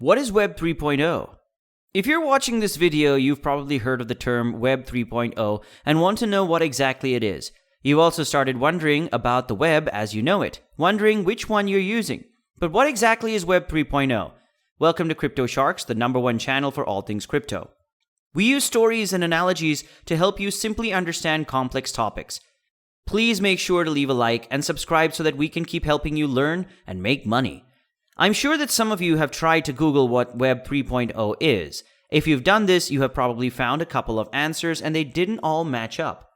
What is Web 3.0? If you're watching this video, you've probably heard of the term Web 3.0 and want to know what exactly it is. You also started wondering about the web as you know it, wondering which one you're using. But what exactly is Web 3.0? Welcome to Crypto Sharks, the #1 channel for all things crypto. We use stories and analogies to help you simply understand complex topics. Please make sure to leave a like and subscribe so that we can keep helping you learn and make money. I'm sure that some of you have tried to Google what Web 3.0 is. If you've done this, you have probably found a couple of answers and they didn't all match up.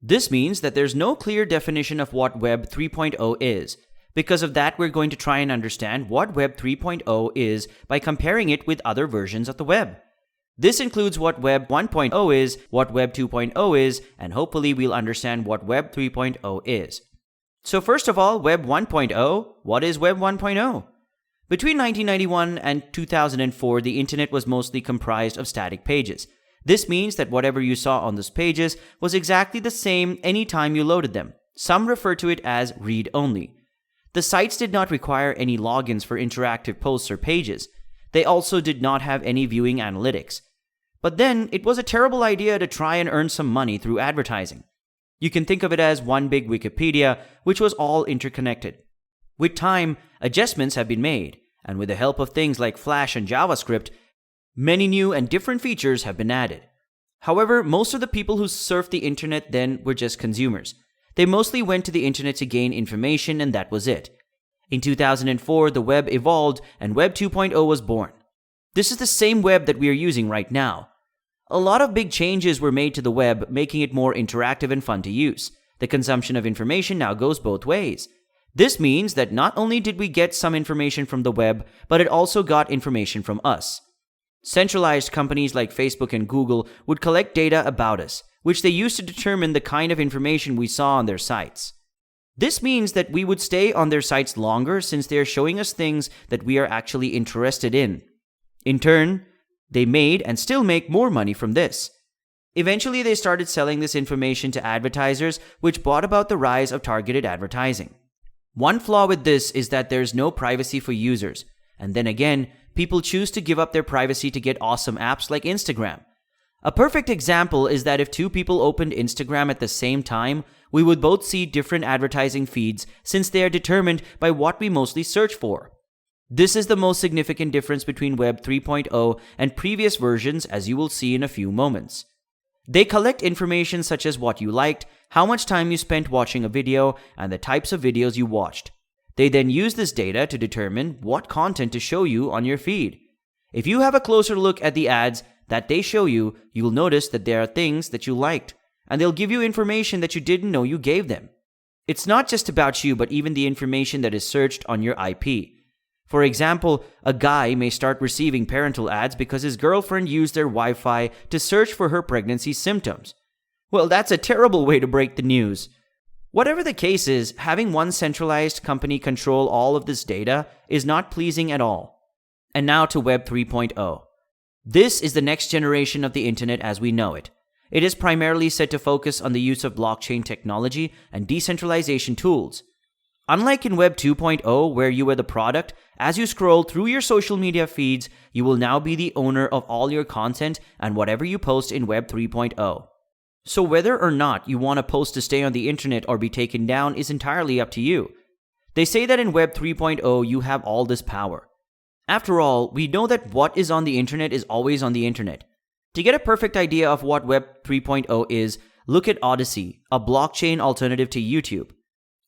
This means that there's no clear definition of what Web 3.0 is. Because of that, we're going to try and understand what Web 3.0 is by comparing it with other versions of the web. This includes what Web 1.0 is, what Web 2.0 is, and hopefully we'll understand what Web 3.0 is. So first of all, Web 1.0, what is Web 1.0? Between 1991 and 2004, the internet was mostly comprised of static pages. This means that whatever you saw on those pages was exactly the same anytime you loaded them. Some refer to it as read-only. The sites did not require any logins for interactive posts or pages. They also did not have any viewing analytics. But then, it was a terrible idea to try and earn some money through advertising. You can think of it as one big Wikipedia, which was all interconnected. With time, adjustments have been made, and with the help of things like Flash and JavaScript, many new and different features have been added. However, most of the people who surfed the internet then were just consumers. They mostly went to the internet to gain information, and that was it. In 2004, the web evolved, and Web 2.0 was born. This is the same web that we are using right now. A lot of big changes were made to the web, making it more interactive and fun to use. The consumption of information now goes both ways. This means that not only did we get some information from the web, but it also got information from us. Centralized companies like Facebook and Google would collect data about us, which they used to determine the kind of information we saw on their sites. This means that we would stay on their sites longer since they are showing us things that we are actually interested in. In turn, they made and still make more money from this. Eventually, they started selling this information to advertisers, which brought about the rise of targeted advertising. One flaw with this is that there's no privacy for users. And then again, people choose to give up their privacy to get awesome apps like Instagram. A perfect example is that if two people opened Instagram at the same time, we would both see different advertising feeds since they are determined by what we mostly search for. This is the most significant difference between Web 3.0 and previous versions, as you will see in a few moments. They collect information such as what you liked, how much time you spent watching a video, and the types of videos you watched. They then use this data to determine what content to show you on your feed. If you have a closer look at the ads that they show you, you will notice that there are things that you liked, and they'll give you information that you didn't know you gave them. It's not just about you, but even the information that is searched on your IP. For example, a guy may start receiving parental ads because his girlfriend used their Wi-Fi to search for her pregnancy symptoms. Well, that's a terrible way to break the news. Whatever the case is, having one centralized company control all of this data is not pleasing at all. And now to Web 3.0. This is the next generation of the internet as we know it. It is primarily set to focus on the use of blockchain technology and decentralization tools. Unlike in Web 2.0, where you were the product, as you scroll through your social media feeds, you will now be the owner of all your content and whatever you post in Web 3.0. So whether or not you want a post to stay on the internet or be taken down is entirely up to you. They say that in Web 3.0 you have all this power. After all, we know that what is on the internet is always on the internet. To get a perfect idea of what Web 3.0 is, look at Odyssey, a blockchain alternative to YouTube.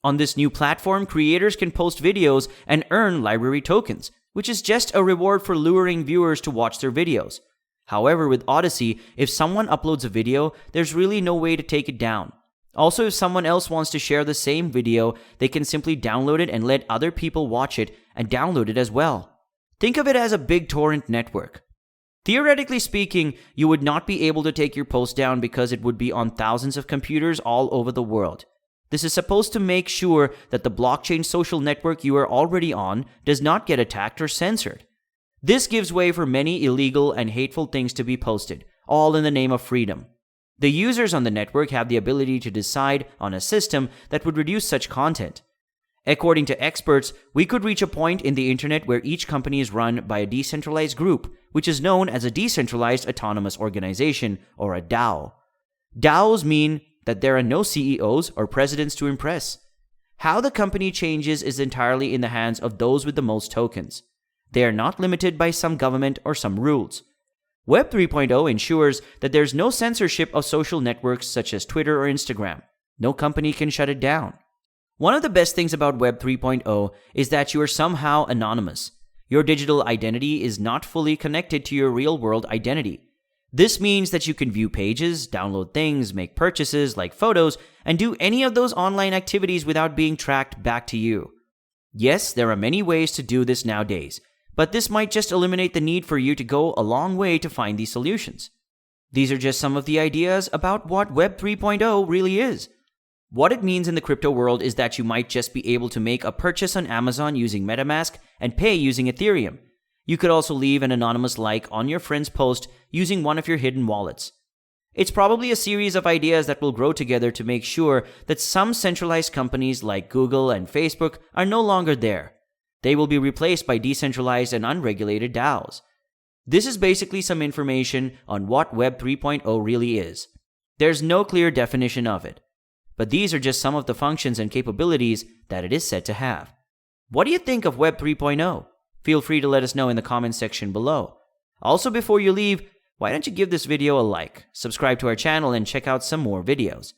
On this new platform, creators can post videos and earn library tokens, which is just a reward for luring viewers to watch their videos. However, with Odyssey, if someone uploads a video, there's really no way to take it down. Also, if someone else wants to share the same video, they can simply download it and let other people watch it and download it as well. Think of it as a big torrent network. Theoretically speaking, you would not be able to take your post down because it would be on thousands of computers all over the world. This is supposed to make sure that the blockchain social network you are already on does not get attacked or censored. This gives way for many illegal and hateful things to be posted, all in the name of freedom. The users on the network have the ability to decide on a system that would reduce such content. According to experts, we could reach a point in the internet where each company is run by a decentralized group, which is known as a decentralized autonomous organization, or a DAO. DAOs mean that there are no CEOs or presidents to impress. How the company changes is entirely in the hands of those with the most tokens. They are not limited by some government or some rules. Web 3.0 ensures that there's no censorship of social networks such as Twitter or Instagram. No company can shut it down. One of the best things about Web 3.0 is that you are somehow anonymous. Your digital identity is not fully connected to your real-world identity. This means that you can view pages, download things, make purchases like photos, and do any of those online activities without being tracked back to you. Yes, there are many ways to do this nowadays, but this might just eliminate the need for you to go a long way to find these solutions. These are just some of the ideas about what Web 3.0 really is. What it means in the crypto world is that you might just be able to make a purchase on Amazon using MetaMask and pay using Ethereum. You could also leave an anonymous like on your friend's post using one of your hidden wallets. It's probably a series of ideas that will grow together to make sure that some centralized companies like Google and Facebook are no longer there. They will be replaced by decentralized and unregulated DAOs. This is basically some information on what Web 3.0 really is. There's no clear definition of it. But these are just some of the functions and capabilities that it is said to have. What do you think of Web 3.0? Feel free to let us know in the comments section below. Also, before you leave, why don't you give this video a like, subscribe to our channel, and check out some more videos.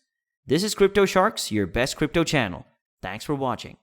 This is Crypto Sharks, your best crypto channel. Thanks for watching.